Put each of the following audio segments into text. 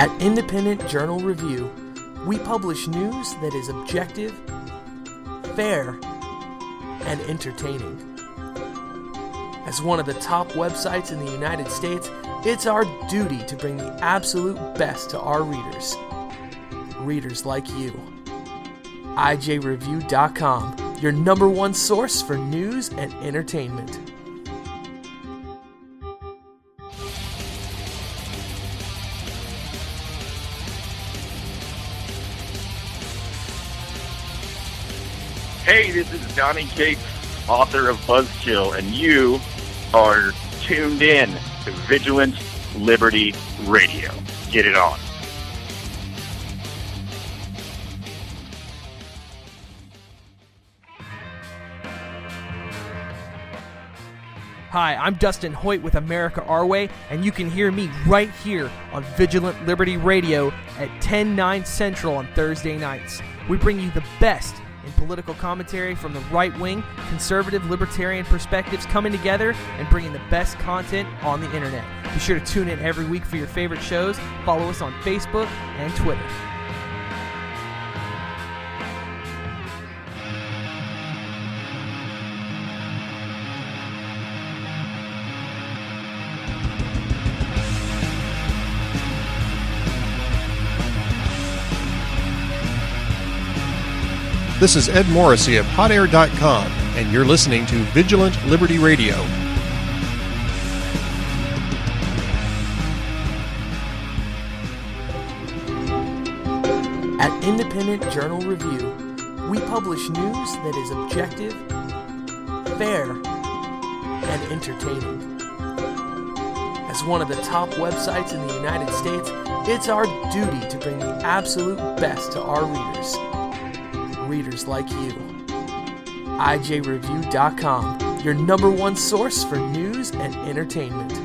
At Independent Journal Review, we publish news that is objective, fair, and entertaining. As one of the top websites in the United States, it's our duty to bring the absolute best to our readers. Readers like you. IJReview.com, your number one source for news and entertainment. Hey, this is Johnny Cates, author of Buzzkill, and you are tuned in to Vigilant Liberty Radio. Get it on. Hi, I'm Dustin Hoyt with America Our Way, and you can hear me right here on Vigilant Liberty Radio at 10/9 Central on Thursday nights. We bring you the best in political commentary from the right-wing, conservative, libertarian perspectives coming together and bringing the best content on the internet. Be sure to tune in every week for your favorite shows. Follow us on Facebook and Twitter. This is Ed Morrissey of HotAir.com, and you're listening to Vigilant Liberty Radio. At Independent Journal Review, we publish news that is objective, fair, and entertaining. As one of the top websites in the United States, it's our duty to bring the absolute best to our readers. Readers like you. IJReview.com, your number one source for news and entertainment.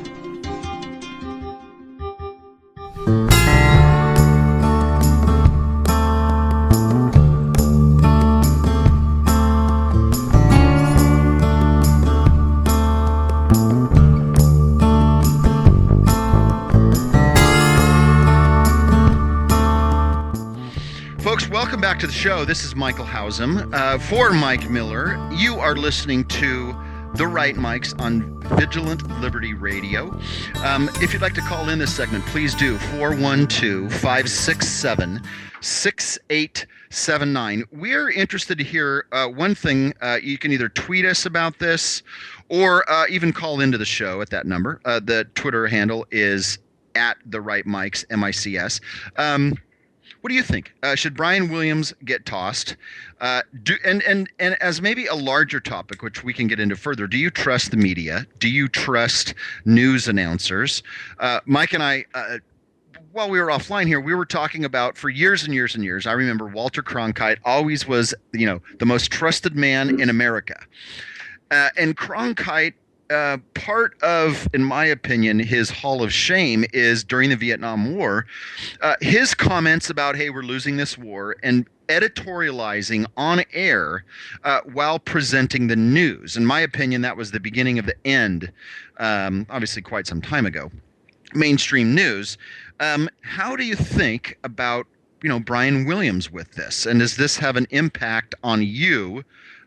Welcome back to the show. This is Michael Hausum. For Mike Miller, you are listening to The Right Mics on Vigilant Liberty Radio. If you'd like to call in this segment, please do. 412-567-6879. We're interested to hear one thing. You can either tweet us about this or even call into the show at that number. The Twitter handle is at The Right Mics, M-I-C-S. What do you think? Should Brian Williams get tossed? And as maybe a larger topic, which we can get into further, do you trust the media? Do you trust news announcers? Mike and I, while we were offline here, we were talking about for years and years and years. I remember Walter Cronkite always was, the most trusted man in America. And Cronkite, part of, in my opinion, his hall of shame is during the Vietnam War, his comments about, hey, we're losing this war, and editorializing on air while presenting the news. In my opinion, that was the beginning of the end, obviously quite some time ago. Mainstream news. How do you think about, Brian Williams with this? And does this have an impact on you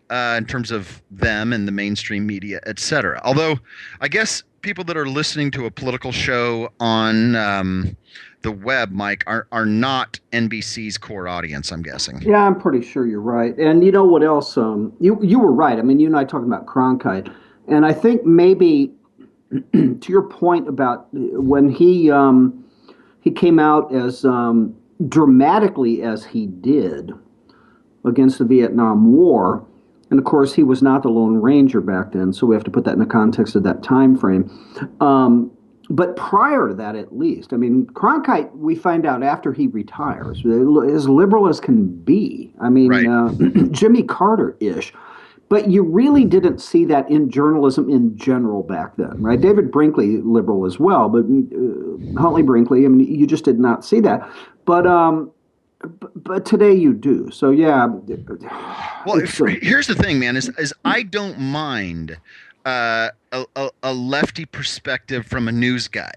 in terms of them and the mainstream media, et cetera? Although, I guess people that are listening to a political show on the web, Mike, are not NBC's core audience, I'm guessing. Yeah, I'm pretty sure you're right. And you know what else? You were right. I mean, you and I talking about Cronkite. And I think maybe to your point about when he came out as dramatically as he did against the Vietnam War. And of course, he was not the Lone Ranger back then, so we have to put that in the context of that time frame. But prior to that, at least, I mean, Cronkite, we find out after he retires, as liberal as can be. I mean, right. Jimmy Carter-ish. But you really didn't see that in journalism in general back then, right? David Brinkley, liberal as well, but Huntley Brinkley, I mean, you just did not see that. But today you do. So yeah. Well, here's the thing, man. Is I don't mind a lefty perspective from a news guy.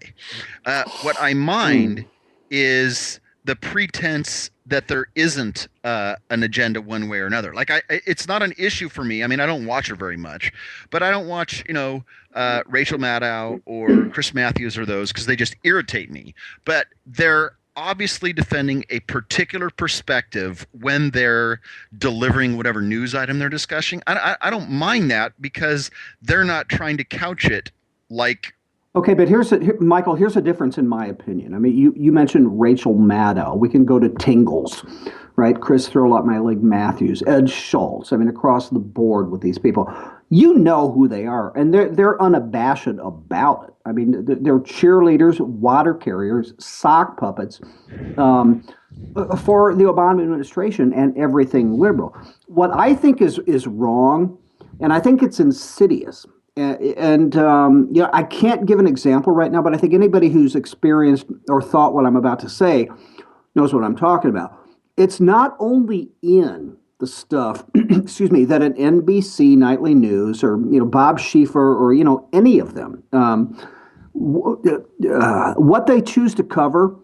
What I mind is the pretense that there isn't an agenda one way or another. Like it's not an issue for me. I mean, I don't watch her very much, but I don't watch, Rachel Maddow or Chris Matthews or those because they just irritate me. But they're obviously defending a particular perspective when they're delivering whatever news item they're discussing. I don't mind that because they're not trying to couch it like. Okay, but Michael, here's a difference in my opinion. I mean, you mentioned Rachel Maddow. We can go to Tingles, right? Chris Thurlock, Matthews, Ed Schultz. I mean, across the board with these people. You know who they are, and they're unabashed about it. I mean, they're cheerleaders, water carriers, sock puppets for the Obama administration and everything liberal. What I think is wrong, and I think it's insidious. And I can't give an example right now, but I think anybody who's experienced or thought what I'm about to say knows what I'm talking about. It's not only in the stuff, excuse me, that an NBC Nightly News or Bob Schieffer or any of them, what they choose to cover.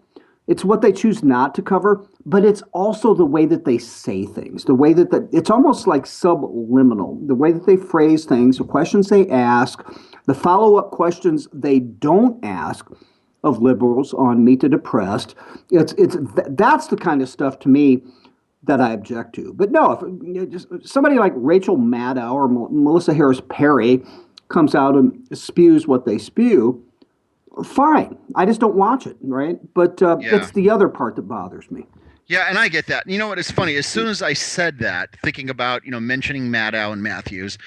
It's what they choose not to cover, but it's also the way that they say things, the way that it's almost like subliminal, the way that they phrase things, the questions they ask, the follow-up questions they don't ask of liberals on Meet the Depressed. That's the kind of stuff to me that I object to. But no, if just somebody like Rachel Maddow or Melissa Harris Perry comes out and spews what they spew, fine. I just don't watch it, right? But it's the other part that bothers me. Yeah, and I get that. You know what is funny? As soon as I said that, thinking about, mentioning Maddow and Matthews,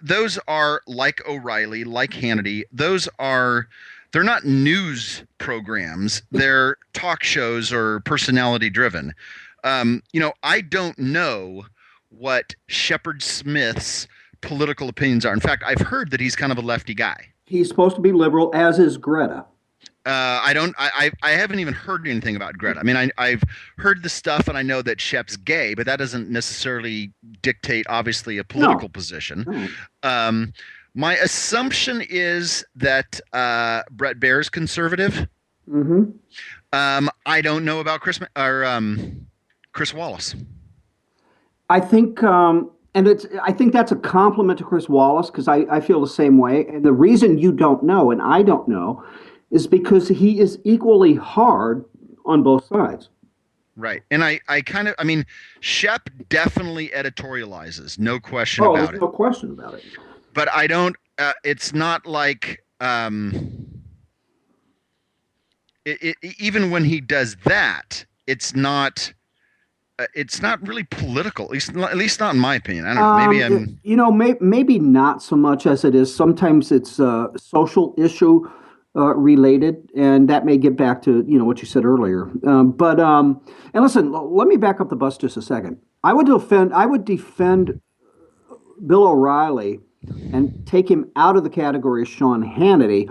those are like O'Reilly, like Hannity. They're not news programs. They're talk shows or personality driven. I don't know what Shepard Smith's political opinions are. In fact, I've heard that he's kind of a lefty guy. He's supposed to be liberal, as is Greta. I haven't even heard anything about Greta. I mean, I've heard the stuff, and I know that Shep's gay, but that doesn't necessarily dictate, obviously, a political position. No. My assumption is that Bret Baier's conservative. Mm-hmm. I don't know about Chris Wallace. I think. I think that's a compliment to Chris Wallace because I feel the same way. And the reason you don't know and I don't know is because he is equally hard on both sides. Right. And I mean, Shep definitely editorializes, no question about it. There's no question about it. But I don't, it's not like, even when he does that, it's not really political, at least not in my opinion. I don't know. Maybe maybe not so much as it is. Sometimes it's social issue related, and that may get back to what you said earlier. And listen, let me back up the bus just a second. I would defend Bill O'Reilly and take him out of the category of Sean Hannity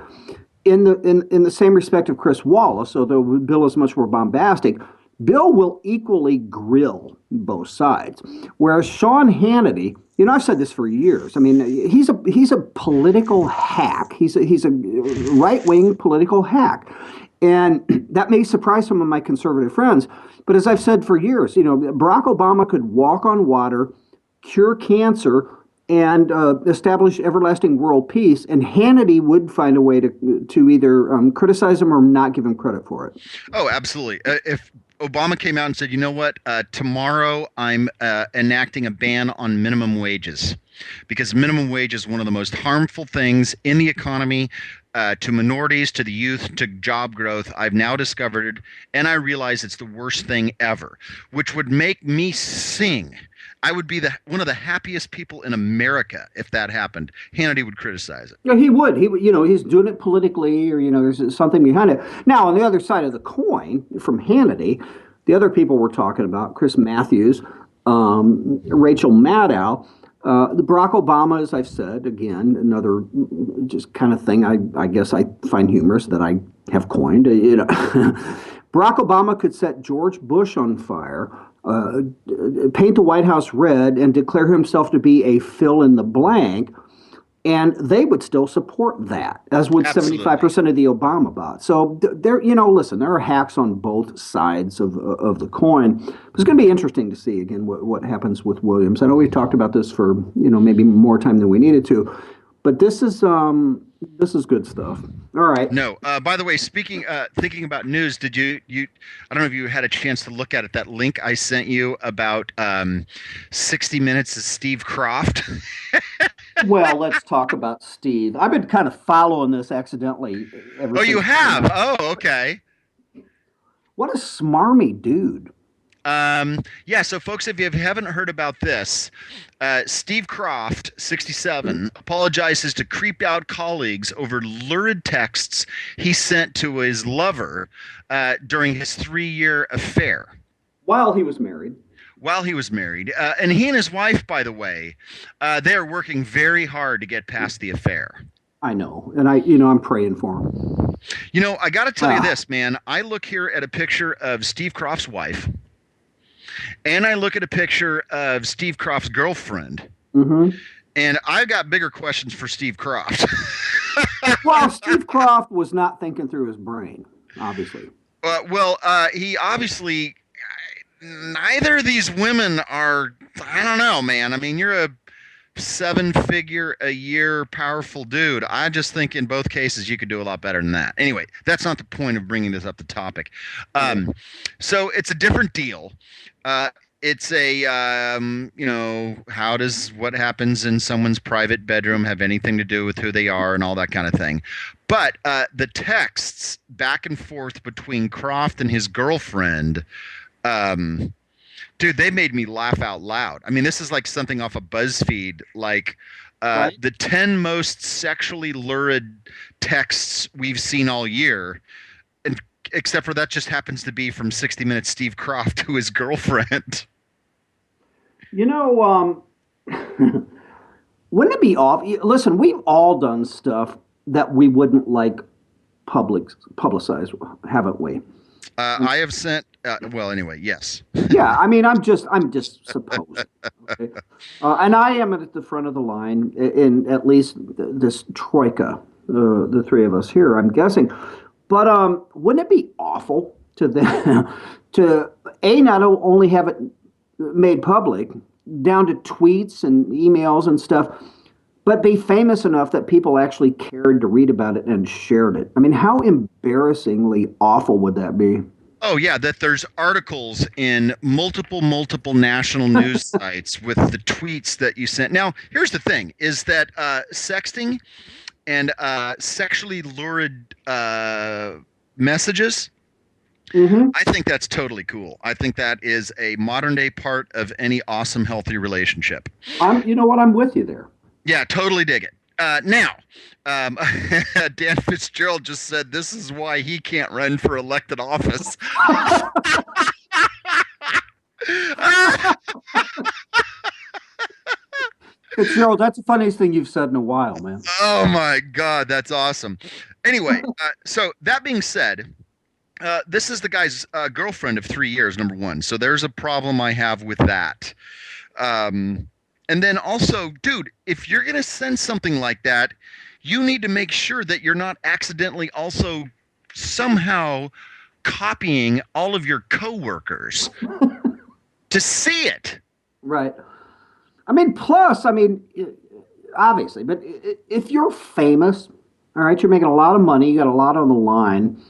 in the same respect of Chris Wallace, although Bill is much more bombastic. Bill will equally grill both sides, whereas Sean Hannity, I've said this for years. I mean, he's a political hack. He's a right-wing political hack, and that may surprise some of my conservative friends. But as I've said for years, Barack Obama could walk on water, cure cancer, and establish everlasting world peace, and Hannity would find a way to either criticize him or not give him credit for it. Oh, absolutely. If Obama came out and said, tomorrow I'm enacting a ban on minimum wages because minimum wage is one of the most harmful things in the economy to minorities, to the youth, to job growth. I've now discovered, and I realize it's the worst thing ever, which would make me sing. I would be one of the happiest people in America if that happened. Hannity would criticize it. Yeah, he would. He's doing it politically, or there's something behind it. Now, on the other side of the coin, from Hannity, the other people we're talking about, Chris Matthews, Rachel Maddow, the Barack Obama, as I've said, again, another just kind of thing I guess I find humorous that I have coined. Barack Obama could set George Bush on fire, paint the White House red, and declare himself to be a fill in the blank, And they would still support that, as would Absolutely. 75% of the Obama bots. So there, listen, there are hacks on both sides of the coin. It's going to be interesting to see again what happens with Williams. I know we've talked about this for maybe more time than we needed to, but this is good stuff. All right. No. By the way, thinking about news, did you? I don't know if you had a chance to look at it. That link I sent you about 60 Minutes of Steve Kroft. Well, let's talk about Steve. I've been kind of following this accidentally. Oh, you have? Oh, okay. What a smarmy dude. Yeah, so folks, if you haven't heard about this, Steve Kroft, 67, apologizes to creeped out colleagues over lurid texts he sent to his lover during his 3-year affair. While he was married. And he and his wife, by the way, they're working very hard to get past the affair. I know, and I'm praying for him. I got to tell you this, man. I look here at a picture of Steve Kroft's wife, and I look at a picture of Steve Kroft's girlfriend, and I've got bigger questions for Steve Kroft. Well, Steve Kroft was not thinking through his brain, obviously. He obviously. Neither of these women are. I don't know, man. I mean, you're a 7-figure-a-year powerful dude. I just think in both cases you could do a lot better than that. Anyway, that's not the point of bringing this up the topic. So it's a different deal. It's a, how does what happens in someone's private bedroom have anything to do with who they are and all that kind of thing. But the texts back and forth between Kroft and his girlfriend, dude, they made me laugh out loud. I mean, this is like something off of BuzzFeed, like right? The 10 most sexually lurid texts we've seen all year. And except for that just happens to be from 60 Minutes Steve Kroft to his girlfriend. Wouldn't it be off? Listen, we've all done stuff that we wouldn't like publicize, haven't we? I have sent. Well, anyway, yes. Yeah, I mean, I'm just supposing. Okay? And I am at the front of the line in at least this troika, the three of us here, I'm guessing. But wouldn't it be awful to them to not only have it made public, down to tweets and emails and stuff, but be famous enough that people actually cared to read about it and shared it? I mean, how embarrassingly awful would that be? Oh, yeah, that there's articles in multiple national news sites with the tweets that you sent. Now, here's the thing, is that sexting and sexually lurid messages, I think that's totally cool. I think that is a modern-day part of any awesome, healthy relationship. You know what? I'm with you there. Yeah, totally dig it. Now, Dan Fitzgerald just said this is why he can't run for elected office. Fitzgerald, that's the funniest thing you've said in a while, man. Oh, my God, that's awesome. Anyway, so that being said, this is the guy's girlfriend of 3 years, number one. So there's a problem I have with that. And then also, dude, if you're going to send something like that, you need to make sure that you're not accidentally also somehow copying all of your coworkers to see it. Right. I mean, plus, obviously, but if you're famous, all right, you're making a lot of money, you got a lot on the line,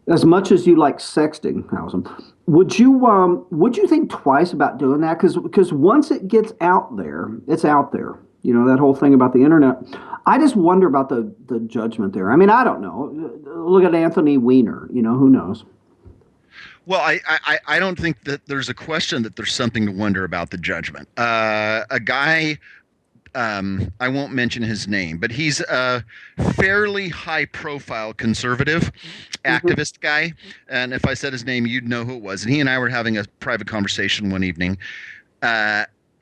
as much as you like sexting, Howsam, would you think twice about doing that? Because once it gets out there, it's out there. That whole thing about the internet. I just wonder about the judgment there. I mean, I don't know. Look at Anthony Weiner. Who knows? Well, I don't think that there's a question that there's something to wonder about the judgment. A guy, I won't mention his name, but he's a fairly high-profile conservative activist guy. And if I said his name, you'd know who it was. And he and I were having a private conversation one evening.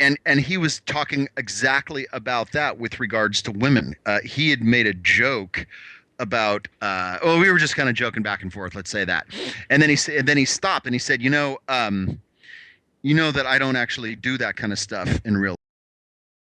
And he was talking exactly about that with regards to women. He had made a joke about we were just kind of joking back and forth, let's say that. And then he stopped and he said, that I don't actually do that kind of stuff in real